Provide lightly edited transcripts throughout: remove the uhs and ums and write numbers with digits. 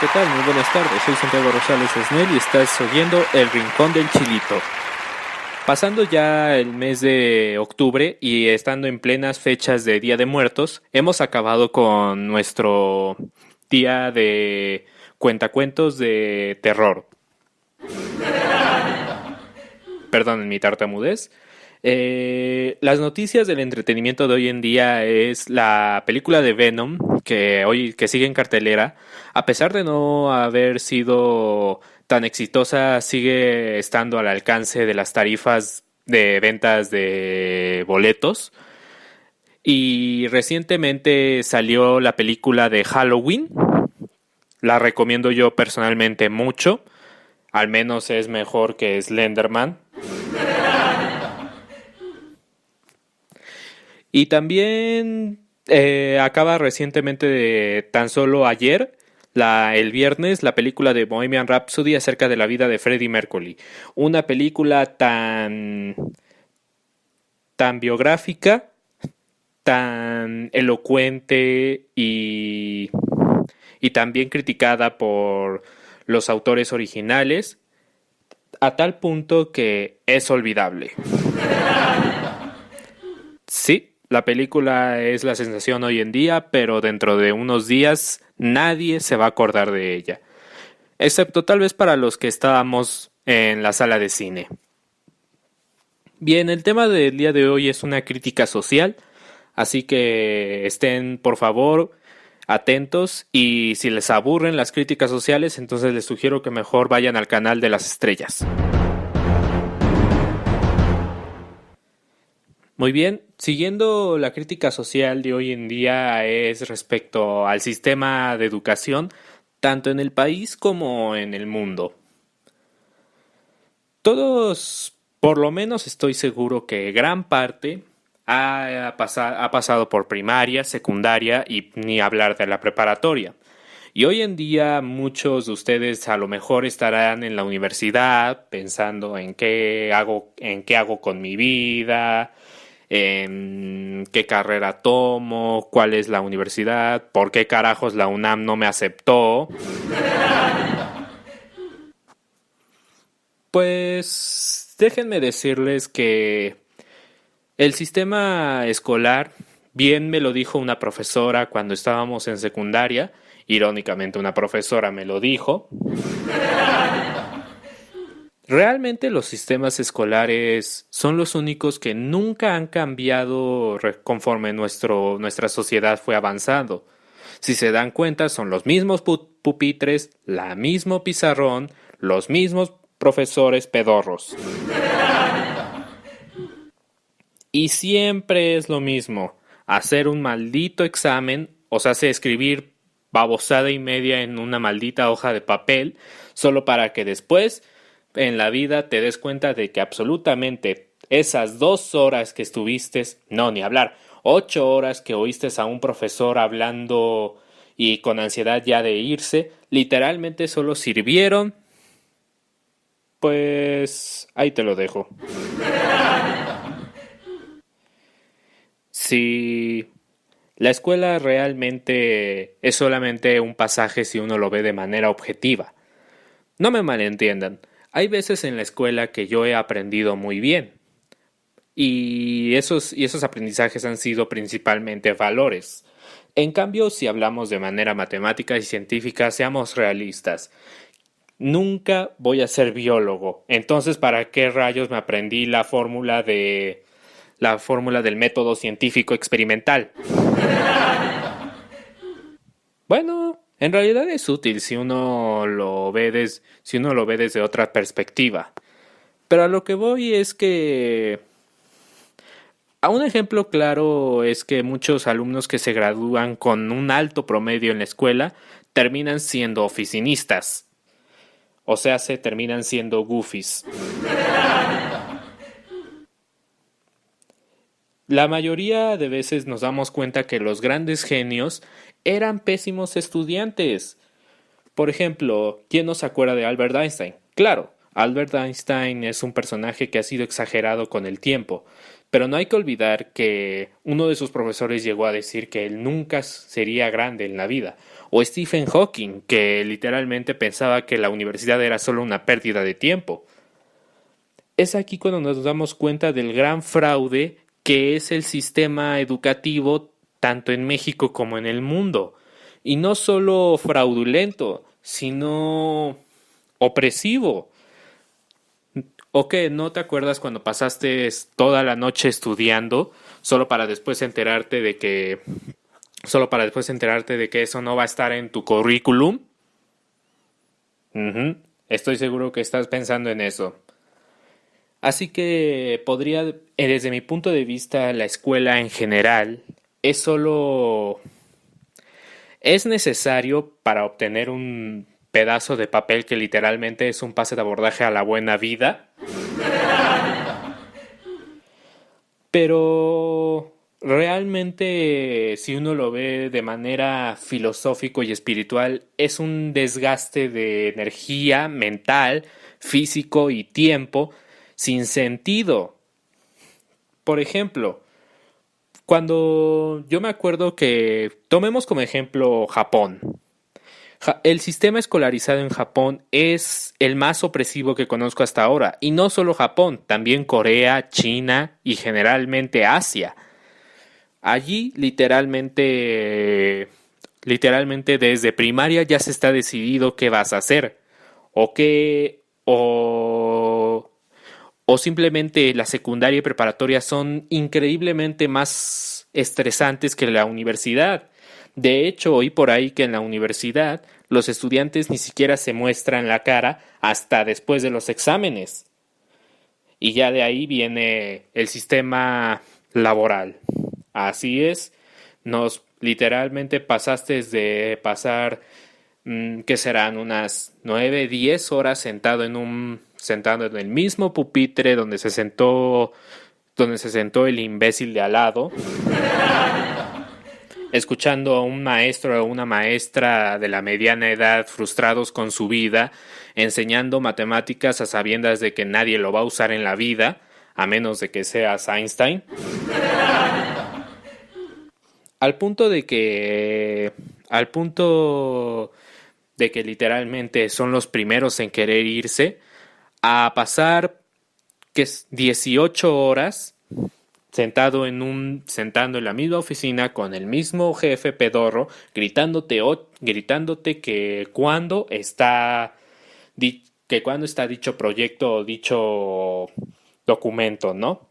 ¿qué tal? Muy buenas tardes. Soy Santiago Rosales Snell y estás oyendo El Rincón del Chilito. Pasando ya el mes de octubre y estando en plenas fechas de Día de Muertos, hemos acabado con nuestro día de cuentacuentos de terror. Perdón mi tartamudez. Las noticias del entretenimiento de hoy en día es la película de Venom que sigue en cartelera. A pesar de no haber sido tan exitosa, sigue estando al alcance de las tarifas de ventas de boletos. Y recientemente salió la película de Halloween. La recomiendo yo personalmente mucho. Al menos es mejor que Slenderman. Y también acaba recientemente, tan solo ayer, el viernes, la película de Bohemian Rhapsody acerca de la vida de Freddie Mercury. Una película tan biográfica, tan elocuente y también criticada por los autores originales, a tal punto que es olvidable. Sí, la película es la sensación hoy en día, pero dentro de unos días nadie se va a acordar de ella, excepto tal vez para los que estábamos en la sala de cine. Bien, el tema del día de hoy es una crítica social, así que estén por favor atentos y si les aburren las críticas sociales, entonces les sugiero que mejor vayan al canal de las estrellas. Muy bien, siguiendo la crítica social de hoy en día es respecto al sistema de educación, tanto en el país como en el mundo. Todos, por lo menos estoy seguro que gran parte ha pasado por primaria, secundaria y ni hablar de la preparatoria. Y hoy en día muchos de ustedes a lo mejor estarán en la universidad pensando en qué hago con mi vida, en qué carrera tomo, cuál es la universidad, por qué carajos la UNAM no me aceptó. Pues déjenme decirles que el sistema escolar, bien me lo dijo una profesora cuando estábamos en secundaria, irónicamente una profesora me lo dijo. Realmente los sistemas escolares son los únicos que nunca han cambiado conforme nuestra sociedad fue avanzando. Si se dan cuenta, son los mismos pupitres, la mismo pizarrón, los mismos profesores pedorros. Y siempre es lo mismo, hacer un maldito examen, o sea, escribir babosada y media en una maldita hoja de papel, solo para que después en la vida te des cuenta de que absolutamente esas 2 horas que estuviste, no ni hablar, 8 horas que oíste a un profesor hablando y con ansiedad ya de irse, literalmente solo sirvieron. Pues ahí te lo dejo. Si la escuela realmente es solamente un pasaje si uno lo ve de manera objetiva. No me malentiendan, hay veces en la escuela que yo he aprendido muy bien. Y esos aprendizajes han sido principalmente valores. En cambio, si hablamos de manera matemática y científica, seamos realistas. Nunca voy a ser biólogo. Entonces, ¿para qué rayos me aprendí la fórmula del método científico experimental? Bueno, en realidad es útil si uno lo ve desde otra perspectiva. Pero a lo que voy es que a un ejemplo claro es que muchos alumnos que se gradúan con un alto promedio en la escuela terminan siendo oficinistas. O sea, se terminan siendo goofies. La mayoría de veces nos damos cuenta que los grandes genios eran pésimos estudiantes. Por ejemplo, ¿quién no se acuerda de Albert Einstein? Claro, Albert Einstein es un personaje que ha sido exagerado con el tiempo, Pero no hay que olvidar que uno de sus profesores llegó a decir que él nunca sería grande en la vida. O Stephen Hawking, que literalmente pensaba que la universidad era solo una pérdida de tiempo. Es aquí cuando nos damos cuenta del gran fraude que es el sistema educativo tanto en México como en el mundo. Y no solo fraudulento, sino opresivo. ¿O qué? ¿No te acuerdas cuando pasaste toda la noche estudiando solo para después enterarte de que eso no va a estar en tu currículum? Ujú. Estoy seguro que estás pensando en eso. Así que desde mi punto de vista, la escuela en general es solo es necesario para obtener un pedazo de papel que literalmente es un pase de abordaje a la buena vida. Pero realmente, si uno lo ve de manera filosófico y espiritual, es un desgaste de energía mental, físico y tiempo sin sentido. Por ejemplo, cuando yo me acuerdo que tomemos como ejemplo Japón. El sistema escolarizado en Japón es el más opresivo que conozco hasta ahora. Y no solo Japón, también Corea, China y generalmente Asia. Allí literalmente desde primaria ya se está decidido qué vas a hacer. O qué, o simplemente la secundaria y preparatoria son increíblemente más estresantes que la universidad. De hecho, oí por ahí que en la universidad los estudiantes ni siquiera se muestran la cara hasta después de los exámenes. Y ya de ahí viene el sistema laboral. Así es, nos literalmente pasaste de pasar, ¿qué serán? Unas 9, 10 horas sentado en el mismo pupitre donde se sentó el imbécil de al lado, escuchando a un maestro o una maestra de la mediana edad frustrados con su vida, enseñando matemáticas a sabiendas de que nadie lo va a usar en la vida, a menos de que seas Einstein, al punto de que literalmente son los primeros en querer irse, a pasar que es 18 horas sentando en la misma oficina con el mismo jefe pedorro, gritándote que cuando está dicho proyecto o dicho documento, ¿no?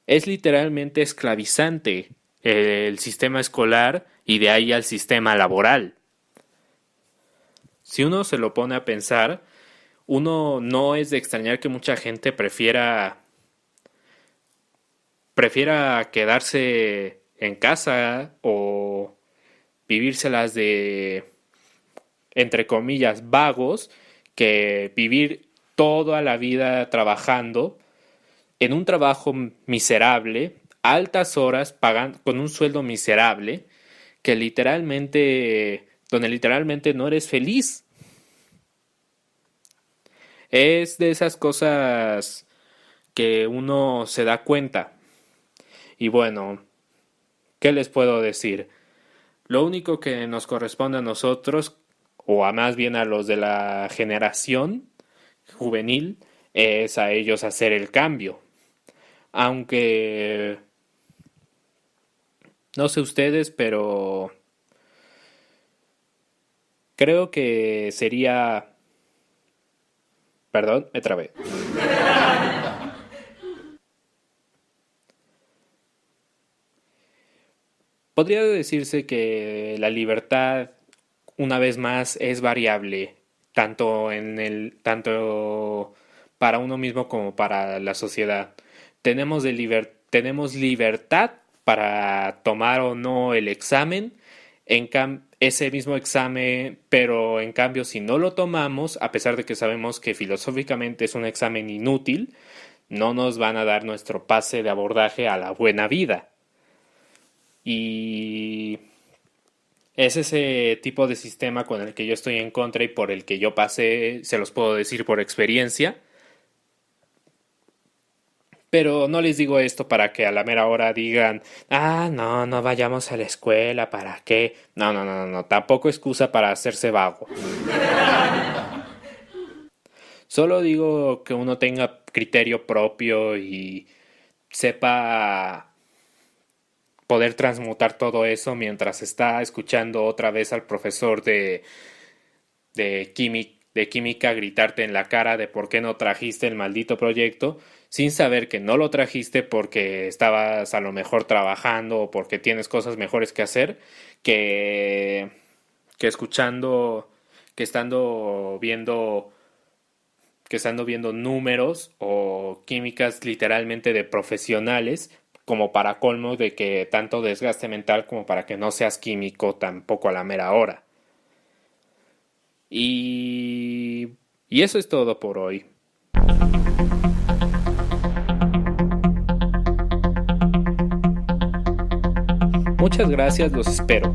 Es literalmente esclavizante el sistema escolar y de ahí al sistema laboral. Si uno se lo pone a pensar, uno no es de extrañar que mucha gente prefiera quedarse en casa o vivírselas de, entre comillas, vagos, que vivir toda la vida trabajando en un trabajo miserable, altas horas, con un sueldo miserable, donde literalmente no eres feliz. Es de esas cosas que uno se da cuenta. Y bueno, ¿qué les puedo decir? Lo único que nos corresponde a nosotros, o a más bien a los de la generación juvenil, es a ellos hacer el cambio. Aunque no sé ustedes, pero creo que sería... Perdón, me trabé. Podría decirse que la libertad, una vez más, es variable, tanto para uno mismo como para la sociedad. Tenemos libertad para tomar o no el examen, ese mismo examen, pero en cambio si no lo tomamos, a pesar de que sabemos que filosóficamente es un examen inútil, no nos van a dar nuestro pase de abordaje a la buena vida. Y es ese tipo de sistema con el que yo estoy en contra y por el que yo pasé, se los puedo decir por experiencia. Pero no les digo esto para que a la mera hora digan, no, no vayamos a la escuela, ¿para qué? No, no, no, no, tampoco excusa para hacerse vago. Solo digo que uno tenga criterio propio y sepa poder transmutar todo eso mientras está escuchando otra vez al profesor de química gritarte en la cara de por qué no trajiste el maldito proyecto, sin saber que no lo trajiste porque estabas a lo mejor trabajando o porque tienes cosas mejores que hacer, que, que escuchando, que estando viendo números o químicas literalmente de profesionales, como para colmo de que tanto desgaste mental como para que no seas químico tampoco a la mera hora. Y eso es todo por hoy. Muchas gracias, los espero.